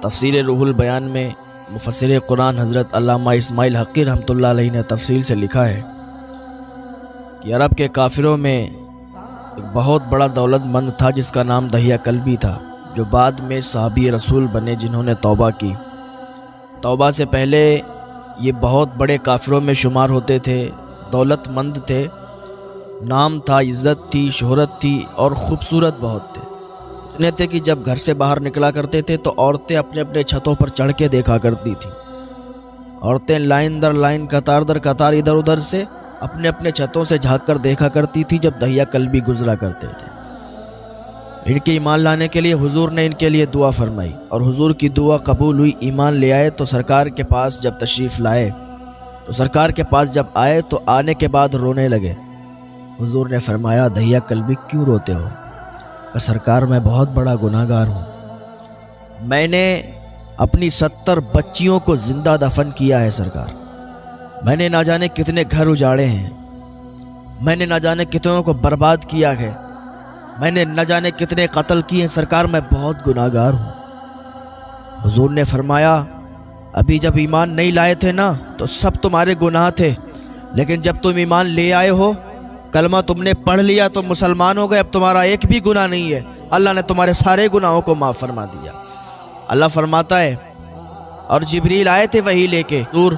تفسیر روح البیان میں مفسر قرآن حضرت علامہ اسماعیل حقی رحمۃ اللہ علیہ نے تفصیل سے لکھا ہے کہ عرب کے کافروں میں ایک بہت بڑا دولت مند تھا جس کا نام دہیہ کلبی تھا، جو بعد میں صحابی رسول بنے جنہوں نے توبہ کی۔ توبہ سے پہلے یہ بہت بڑے کافروں میں شمار ہوتے تھے، دولت مند تھے، نام تھا، عزت تھی، شہرت تھی اور خوبصورت بہت تھے۔ اتنے تھے کہ جب گھر سے باہر نکلا کرتے تھے تو عورتیں اپنے اپنے چھتوں پر چڑھ کے دیکھا کرتی تھیں۔ عورتیں لائن در لائن، قطار در قطار ادھر ادھر سے اپنے اپنے چھتوں سے جھانک کر دیکھا کرتی تھی جب دہیہ کلبی گزرا کرتے تھے۔ ان کے ایمان لانے کے لیے حضور نے ان کے لیے دعا فرمائی اور حضور کی دعا قبول ہوئی، ایمان لے آئے۔ تو سرکار کے پاس جب تشریف لائے تو سرکار کے پاس جب آئے تو آنے کے بعد رونے لگے۔ حضور نے فرمایا، دہیہ کلبی کیوں روتے ہو؟ کہ سرکار میں بہت بڑا گناہ گار ہوں، میں نے اپنی 70 بچیوں کو زندہ دفن کیا ہے سرکار، میں نے نہ جانے کتنے گھر اجاڑے ہیں، میں نے نہ جانے کتنوں کو برباد کیا ہے، میں نے نہ جانے کتنے قتل کیے ہیں سرکار، میں بہت گناہ گار ہوں۔ حضور نے فرمایا، ابھی جب ایمان نہیں لائے تھے نا تو سب تمہارے گناہ تھے، لیکن جب تم ایمان لے آئے ہو، کلمہ تم نے پڑھ لیا تو مسلمان ہو گئے، اب تمہارا ایک بھی گناہ نہیں ہے، اللہ نے تمہارے سارے گناہوں کو معاف فرما دیا۔ اللہ فرماتا ہے، اور جبریل آئے تھے وحی لے کے، حضور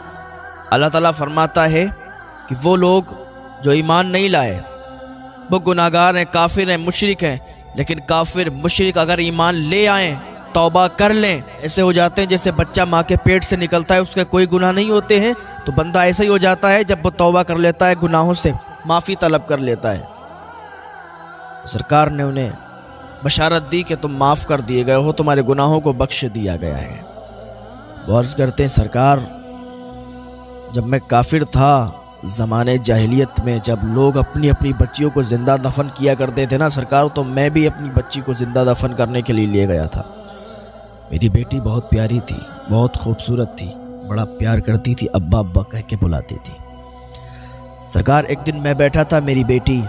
اللہ تعالیٰ فرماتا ہے کہ وہ لوگ جو ایمان نہیں لائے وہ گناہگار ہیں، کافر ہیں، مشرک ہیں، لیکن کافر مشرک اگر ایمان لے آئیں، توبہ کر لیں، ایسے ہو جاتے ہیں جیسے بچہ ماں کے پیٹ سے نکلتا ہے، اس کے کوئی گناہ نہیں ہوتے ہیں، تو بندہ ایسا ہی ہو جاتا ہے جب وہ توبہ کر لیتا ہے، گناہوں سے معافی طلب کر لیتا ہے۔ سرکار نے انہیں بشارت دی کہ تم معاف کر دیے گئے ہو، تمہارے گناہوں کو بخش دیا گیا ہے۔ وہ عرض کرتے ہیں، سرکار جب میں کافر تھا زمانے جاہلیت میں، جب لوگ اپنی اپنی بچیوں کو زندہ دفن کیا کرتے تھے نا سرکار، تو میں بھی اپنی بچی کو زندہ دفن کرنے کے لیے لے گیا تھا۔ میری بیٹی بہت پیاری تھی، بہت خوبصورت تھی، بڑا پیار کرتی تھی، ابا ابا کہہ کے بلاتی تھی۔ سرکار ایک دن میں بیٹھا تھا، میری بیٹی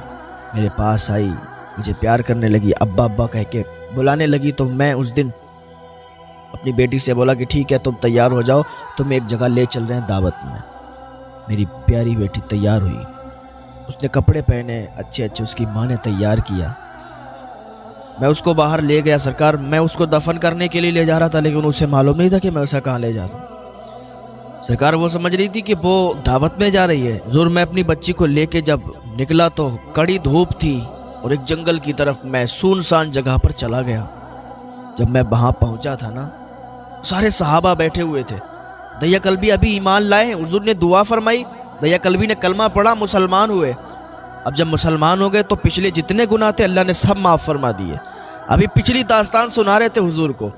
میرے پاس آئی، مجھے پیار کرنے لگی، ابا ابا کہہ کے بلانے لگی، تو میں اس دن اپنی بیٹی سے بولا کہ ٹھیک ہے تم تیار ہو جاؤ، تم ایک جگہ لے چل رہے ہیں دعوت میں۔ میری پیاری بیٹی تیار ہوئی، اس نے کپڑے پہنے اچھے اچھے، اس کی ماں نے تیار کیا، میں اس کو باہر لے گیا سرکار، میں اس کو دفن کرنے کے لیے لے جا رہا تھا، لیکن اسے معلوم نہیں تھا کہ میں اسے کہاں لے جا رہا ہوں۔ سرکار وہ سمجھ رہی تھی کہ وہ دعوت میں جا رہی ہے۔ حضور میں اپنی بچی کو لے کے جب نکلا تو کڑی دھوپ تھی اور ایک جنگل کی طرف میں سنسان جگہ پر چلا گیا۔ جب میں وہاں پہنچا تھا نا، سارے صحابہ بیٹھے ہوئے تھے، دہیہ کلبی ابھی ایمان لائے، حضور نے دعا فرمائی، دہیہ کلبی نے کلمہ پڑھا، مسلمان ہوئے۔ اب جب مسلمان ہو گئے تو پچھلے جتنے گناہ تھے اللہ نے سب معاف فرما دیے۔ ابھی پچھلی داستان سنا رہے تھے حضور کو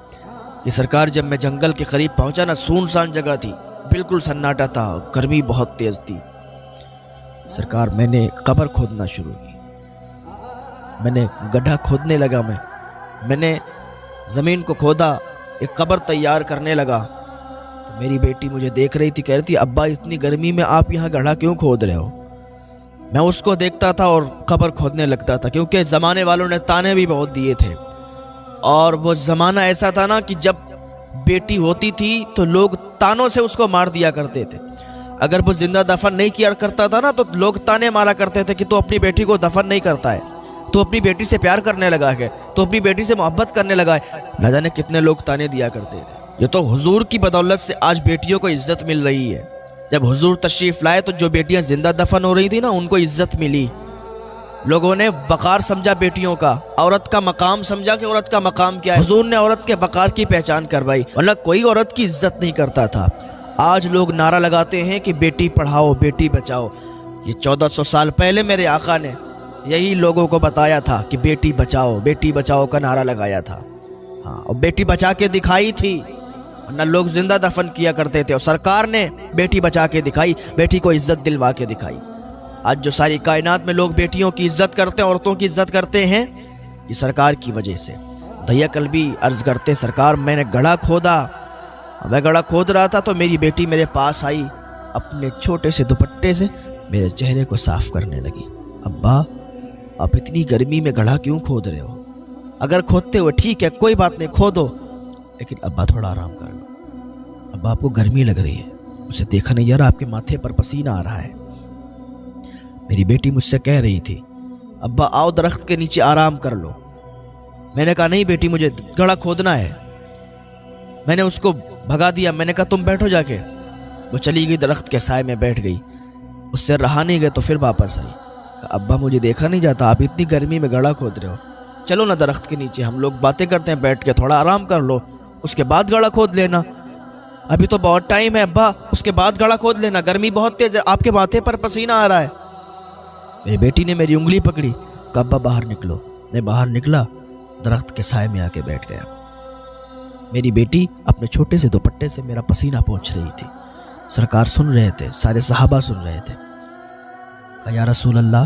کہ سرکار جب میں جنگل کے قریب پہنچا نا، سنسان جگہ تھی، بالکل سناٹا تھا، گرمی بہت تیز تھی۔ سرکار میں نے قبر کھودنا شروع کی، میں نے گڈھا کھودنے لگا، میں نے زمین کو کھودا، ایک قبر تیار کرنے لگا۔ تو میری بیٹی مجھے دیکھ رہی تھی، کہہ رہی تھی، ابا اتنی گرمی میں آپ یہاں گڑھا کیوں کھود رہے ہو؟ میں اس کو دیکھتا تھا اور قبر کھودنے لگتا تھا، کیونکہ زمانے والوں نے تانے بھی بہت دیے تھے، اور وہ زمانہ ایسا تھا نا کہ جب بیٹی ہوتی تھی تو لوگ تانوں سے اس کو مار دیا کرتے تھے۔ اگر وہ زندہ دفن نہیں کیا کرتا تھا نا تو لوگ تانے مارا کرتے تھے کہ تو اپنی بیٹی کو دفن نہیں کرتا ہے، تو اپنی بیٹی سے پیار کرنے لگا ہے، تو اپنی بیٹی سے محبت کرنے لگا ہے، نہ جانے کتنے لوگ تانے دیا کرتے تھے۔ یہ تو حضور کی بدولت سے آج بیٹیوں کو عزت مل رہی ہے۔ جب حضور تشریف لائے تو جو بیٹیاں زندہ دفن ہو رہی تھی نا، ان کو عزت ملی، لوگوں نے وقار سمجھا بیٹیوں کا، عورت کا مقام سمجھا کہ عورت کا مقام کیا ہے۔ حضور نے عورت کے وقار کی پہچان کروائی، ورنہ کوئی عورت کی عزت نہیں کرتا تھا۔ آج لوگ نعرہ لگاتے ہیں کہ بیٹی پڑھاؤ، بیٹی بچاؤ۔ یہ 1400 سال پہلے میرے آقا نے یہی لوگوں کو بتایا تھا کہ بیٹی بچاؤ، بیٹی بچاؤ کا نعرہ لگایا تھا۔ ہاں، اور بیٹی بچا کے دکھائی تھی، ورنہ لوگ زندہ دفن کیا کرتے تھے، اور سرکار نے بیٹی بچا کے دکھائی، بیٹی کو عزت دلوا کے دکھائی۔ آج جو ساری کائنات میں لوگ بیٹیوں کی عزت کرتے ہیں، عورتوں کی عزت کرتے ہیں، یہ سرکار کی وجہ سے۔ دہیہ کلبی عرض کرتے، سرکار میں نے گڑھا کھودا، میں گڑھا کھود رہا تھا تو میری بیٹی میرے پاس آئی، اپنے چھوٹے سے دوپٹے سے میرے چہرے کو صاف کرنے لگی۔ ابا آپ اتنی گرمی میں گڑھا کیوں کھود رہے ہو؟ اگر کھودتے ہوئے ٹھیک ہے کوئی بات نہیں کھودو، لیکن ابا تھوڑا آرام کر لو، ابا آپ کو گرمی لگ رہی ہے، اسے دیکھا نہیں جا رہا آپ کے ماتھے پر پسینہ آ رہا ہے۔ میری بیٹی مجھ سے کہہ رہی تھی ابا آؤ درخت کے نیچے آرام کر لو۔ میں نے کہا نہیں بیٹی مجھے گڑھا کھودنا ہے۔ میں نے اس کو بھگا دیا، میں نے کہا تم بیٹھو جا کے۔ وہ چلی گئی، درخت کے سائے میں بیٹھ گئی۔ اس سے رہا نہیں گیا تو پھر واپس آئی۔ ابا مجھے دیکھا نہیں جاتا، آپ اتنی گرمی میں گڑھا کھود رہے ہو، چلو نا درخت کے نیچے، ہم لوگ باتیں کرتے ہیں بیٹھ کے، تھوڑا آرام کر لو، اس کے بعد گڑھا کھود لینا۔ ابھی تو بہت ٹائم ہے ابا، اس کے بعد گڑھا کھود لینا، گرمی بہت تیز ہے، آپ کے ماتھے پر پسینہ آ رہا ہے۔ میری بیٹی نے میری انگلی پکڑی، کہا ابا باہر نکلو۔ میں باہر نکلا، درخت کے سائے میں آ کے بیٹھ گیا۔ میری بیٹی اپنے چھوٹے سے دوپٹے سے میرا پسینہ پوچھ رہی تھی۔ سرکار سن رہے تھے، سارے صحابہ سن رہے تھے۔ کہا یا رسول اللہ۔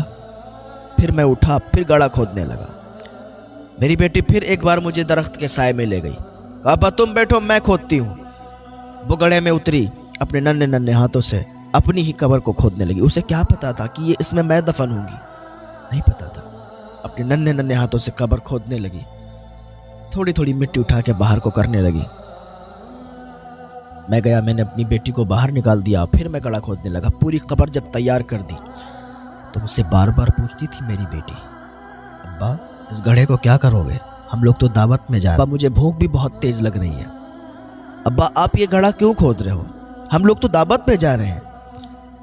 پھر میں اٹھا، پھر گڑھا کھودنے لگا۔ میری بیٹی پھر ایک بار مجھے درخت کے سائے میں لے گئی، کہا ابا تم بیٹھو میں کھودتی ہوں۔ وہ گڑھے میں اتری، اپنے ننھے ننھے ہاتھوں سے اپنی ہی قبر کو کھودنے لگی۔ اسے کیا پتا تھا کہ اس میں دفن ہوں گی، نہیں پتا تھا۔ اپنے ننھے ننھے ہاتھوں سے قبر کھودنے لگی، تھوڑی تھوڑی مٹی اٹھا کے باہر کو کرنے لگی۔ میں گیا، میں نے اپنی بیٹی کو باہر نکال دیا، پھر میں گڑھا کھودنے لگا۔ پوری قبر جب تیار کر دی تو مجھ سے بار بار پوچھتی تھی میری بیٹی ابا اس گڑھے کو کیا کرو گے، ہم لوگ تو دعوت میں جا رہے ہیں، مجھے بھوک بھی بہت تیز لگ رہی ہے، ابا آپ یہ گڑھا کیوں کھود رہے ہو، ہم لوگ تو دعوت میں جا رہے ہیں،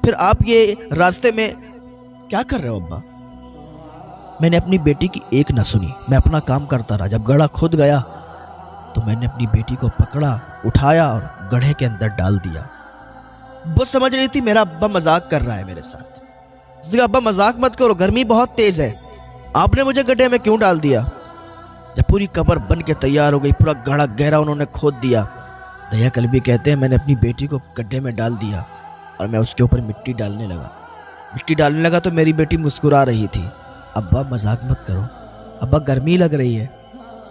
پھر آپ یہ راستے میں کیا کر رہے ہو ابا۔ میں نے اپنی بیٹی کی ایک نہ سنی، میں اپنا کام کرتا رہا۔ جب گڑھا کھود گیا تو میں نے اپنی بیٹی کو پکڑا، اٹھایا اور گڑھے کے اندر ڈال دیا۔ وہ سمجھ رہی تھی میرا ابا مذاق کر رہا ہے میرے ساتھ۔ اس نے کہا ابا مذاق مت کرو، گرمی بہت تیز ہے، آپ نے مجھے گڈھے میں کیوں ڈال دیا۔ جب پوری قبر بن کے تیار ہو گئی، پورا گڑھا گہرا انہوں نے کھود دیا، دہیا کلبی کہتے ہیں میں نے اپنی بیٹی کو گڈھے میں ڈال دیا اور میں اس کے اوپر مٹی ڈالنے لگا تو میری بیٹی مسکرا رہی تھی۔ ابا مذاق مت کرو، ابا گرمی لگ رہی ہے،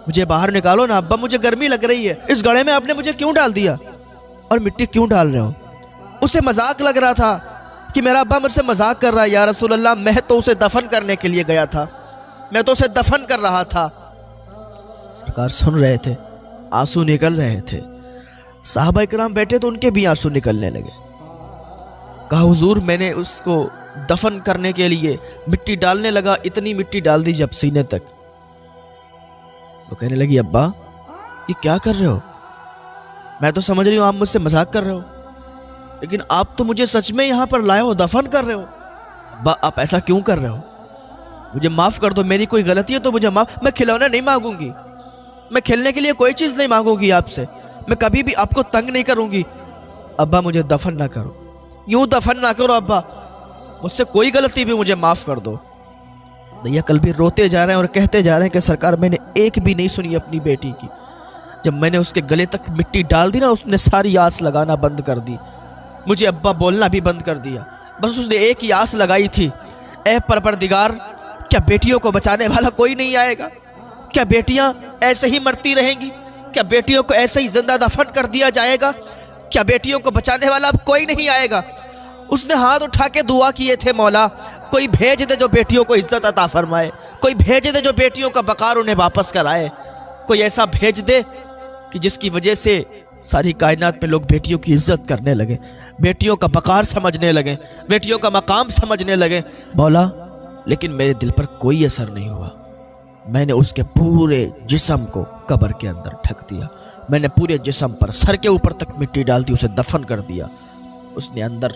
مجھے باہر نکالو نا، ابا مجھے گرمی لگ رہی ہے، اس گڑھے میں آپ نے مجھے کیوں ڈال دیا اور مٹی کیوں ڈال رہے ہو۔ اسے مذاق لگ رہا تھا کہ میرا ابا مجھ سے مذاق کر رہا ہے۔ یا رسول اللہ میں تو اسے دفن کرنے کے لیے گیا تھا، میں تو اسے دفن کر رہا تھا۔ سرکار سن رہے تھے، آنسو نکل رہے تھے۔ صحابہ اکرام بیٹھے تو ان کے بھی آنسو نکلنے لگے۔ کہا حضور میں نے اس کو دفن کرنے کے لیے مٹی ڈالنے لگا، اتنی مٹی ڈال دی جب سینے تک۔ وہ کہنے لگی ابا یہ کیا کر رہے ہو، میں تو سمجھ رہی ہوں آپ مجھ سے مذاق کر رہے ہو، لیکن آپ تو مجھے سچ میں یہاں پر لائے ہو، دفن کر رہے ہو۔ ابا آپ ایسا کیوں کر رہے ہو، مجھے معاف کر دو، میری کوئی غلطی ہے تو مجھے معاف، میں کھلونا نہیں مانگوں گی، میں کھیلنے کے لیے کوئی چیز نہیں مانگوں گی آپ سے، میں کبھی بھی آپ کو تنگ نہیں کروں گی۔ ابا مجھے دفن نہ کرو، یوں دفن نہ کرو ابا، مجھ سے کوئی غلطی بھی مجھے معاف کر دو۔ دیا کلبی روتے جا رہے ہیں اور کہتے جا رہے ہیں کہ سرکار میں نے ایک بھی نہیں سنی اپنی بیٹی کی۔ جب میں نے اس کے گلے تک مٹی ڈال دی نا، اس نے ساری آس لگانا بند کر دی، مجھے ابا بولنا بھی بند کر دیا، بس اس نے ایک ہی آس لگائی تھی، اے پروردگار کیا بیٹیوں کو بچانے والا کوئی نہیں آئے گا، کیا بیٹیاں ایسے ہی مرتی رہیں گی، کیا بیٹیوں کو ایسے ہی زندہ دفن کر دیا جائے گا، کیا بیٹیوں کو بچانے والا اب کوئی نہیں آئے گا۔ اس نے ہاتھ اٹھا کے دعا کیے تھے مولا کوئی بھیج دے جو بیٹیوں کو عزت عطا فرمائے، کوئی بھیج دے جو بیٹیوں کا وقار انہیں واپس کرائے، کوئی ایسا بھیج دے کہ جس کی وجہ سے ساری کائنات میں لوگ بیٹیوں کی عزت کرنے لگے، بیٹیوں کا وقار سمجھنے لگے، بیٹیوں کا مقام سمجھنے لگے۔ مولا لیکن میرے دل پر کوئی اثر نہیں ہوا، میں نے اس کے پورے جسم کو قبر کے اندر ڈھک دیا، میں نے پورے جسم پر سر کے اوپر تک مٹی ڈال دی، اسے دفن کر دیا، اس نے اندر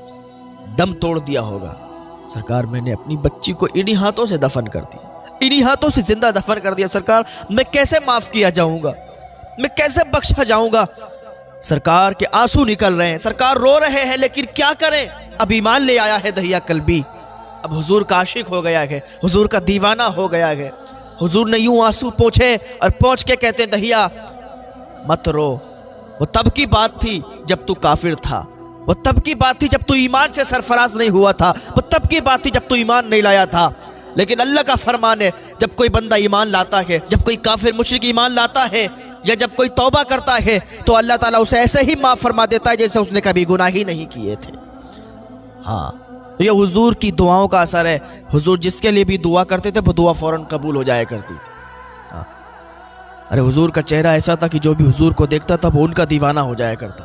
دم توڑ دیا ہوگا۔ سرکار میں نے اپنی بچی کو انہی ہاتھوں سے دفن کر دیا، انہی ہاتھوں سے زندہ دفن کر دیا۔ سرکار میں کیسے معاف کیا جاؤں گا، میں کیسے بخشا جاؤں گا۔ سرکار کے آنسو نکل رہے ہیں، سرکار رو رہے ہیں، لیکن کیا کریں، اب ایمان لے آیا ہے دہیا کلبی، اب حضور کا عاشق ہو گیا ہے، حضور کا دیوانہ ہو گیا ہے۔ حضور نے یوں آنسو پوچھے اور پوچھ کے کہتے ہیں دہیا مت رو، وہ تب کی بات تھی جب تو کافر تھا، وہ تب کی بات تھی جب تو ایمان سے سرفراز نہیں ہوا تھا، وہ تب کی بات تھی جب تو ایمان نہیں لایا تھا، لیکن اللہ کا فرمان ہے جب کوئی بندہ ایمان لاتا ہے، جب کوئی کافر مشرک ایمان لاتا ہے یا جب کوئی توبہ کرتا ہے تو اللہ تعالیٰ اسے ایسے ہی معاف فرما دیتا ہے جیسے اس نے کبھی گناہ ہی نہیں کیے تھے۔ ہاں یہ حضور کی دعاؤں کا اثر ہے، حضور جس کے لیے بھی دعا کرتے تھے وہ دعا فوراً قبول ہو جایا کرتی تھی۔ ارے حضور کا چہرہ ایسا تھا کہ جو بھی حضور کو دیکھتا تھا وہ ان کا دیوانہ ہو جایا کرتا.